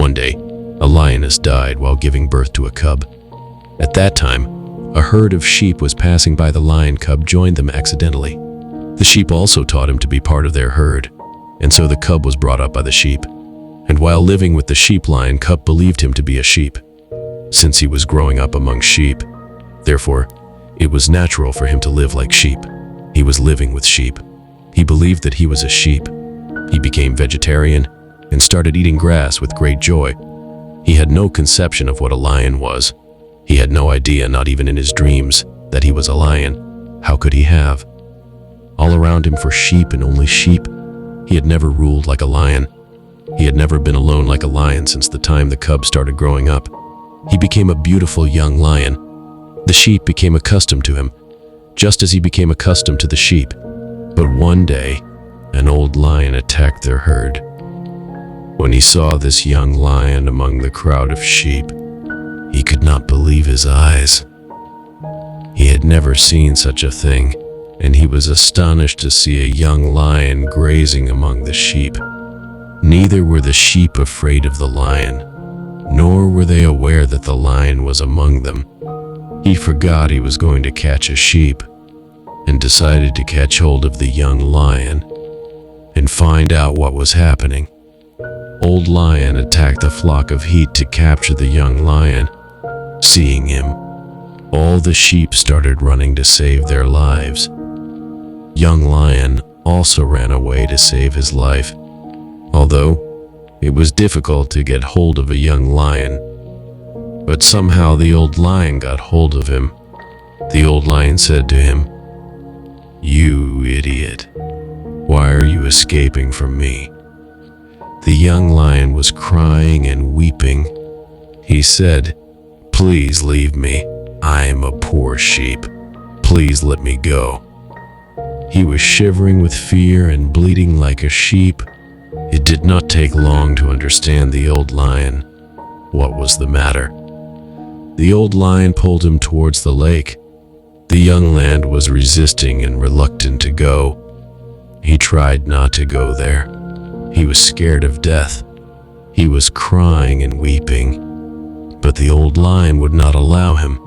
One day, a lioness died while giving birth to a cub. At that time, a herd of sheep was passing by. The lion cub joined them accidentally. The sheep also taught him to be part of their herd, and so the cub was brought up by the sheep. And while living with the sheep, lion cub believed him to be a sheep. Since he was growing up among sheep, therefore, it was natural for him to live like sheep. He was living with sheep. He believed that he was a sheep. He became vegetarian and started eating grass with great joy. He had no conception of what a lion was. He had no idea, not even in his dreams, that he was a lion. How could he have? All around him were sheep and only sheep. He had never ruled like a lion. He had never been alone like a lion since the time the cub started growing up. He became a beautiful young lion. The sheep became accustomed to him, just as he became accustomed to the sheep. But one day, an old lion attacked their herd. When he saw this young lion among the crowd of sheep, he could not believe his eyes. He had never seen such a thing, and he was astonished to see a young lion grazing among the sheep. Neither were the sheep afraid of the lion, nor were they aware that the lion was among them. He forgot he was going to catch a sheep, and decided to catch hold of the young lion and find out what was happening. Old Lion attacked a flock of heat to capture the young lion. Seeing him, all the sheep started running to save their lives. Young Lion also ran away to save his life. Although it was difficult to get hold of a young lion, but somehow the old lion got hold of him. The old lion said to him, "You idiot, why are you escaping from me?" The young lion was crying and weeping. He said, "Please leave me. I am a poor sheep. Please let me go." He was shivering with fear and bleeding like a sheep. It did not take long to understand the old lion. What was the matter? The old lion pulled him towards the lake. The young lion was resisting and reluctant to go. He tried not to go there. He was scared of death. He was crying and weeping, but the old lion would not allow him.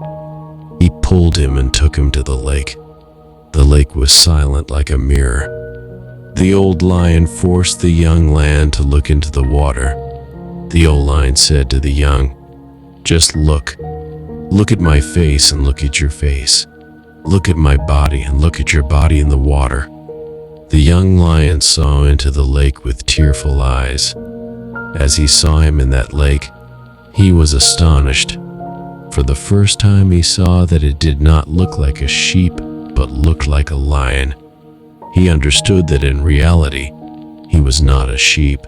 He pulled him and took him to the lake. The lake was silent like a mirror. The old lion forced the young lion to look into the water. The old lion said to the young, "Just look. Look at my face and look at your face. Look at my body and look at your body in the water." The young lion saw into the lake with tearful eyes. As he saw him in that lake, he was astonished. For the first time he saw that it did not look like a sheep, but looked like a lion. He understood that in reality, he was not a sheep,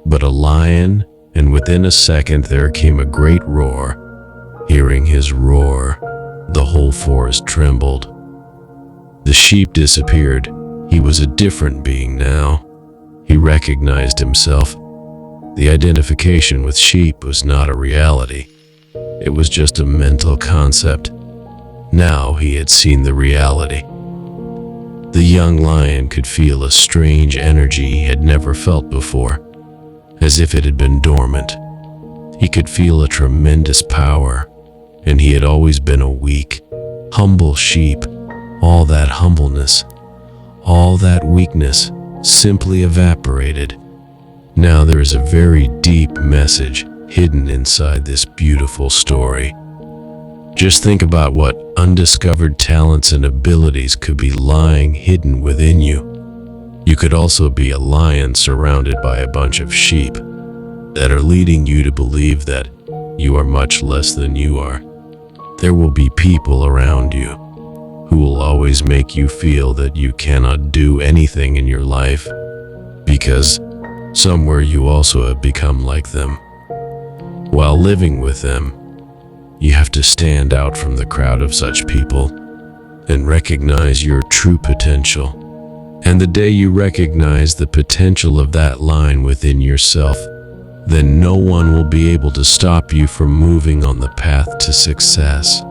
but a lion, and within a second there came a great roar. Hearing his roar, the whole forest trembled. The sheep disappeared. He was a different being now. He recognized himself. The identification with sheep was not a reality. It was just a mental concept. Now he had seen the reality. The young lion could feel a strange energy he had never felt before, as if it had been dormant. He could feel a tremendous power, and he had always been a weak, humble sheep. All that humbleness, all that weakness simply evaporated. Now there is a very deep message hidden inside this beautiful story. Just think about what undiscovered talents and abilities could be lying hidden within you. You could also be a lion surrounded by a bunch of sheep that are leading you to believe that you are much less than you are. There will be people around you who will always make you feel that you cannot do anything in your life, because somewhere you also have become like them. While living with them, you have to stand out from the crowd of such people and recognize your true potential. And the day you recognize the potential of that line within yourself, then no one will be able to stop you from moving on the path to success.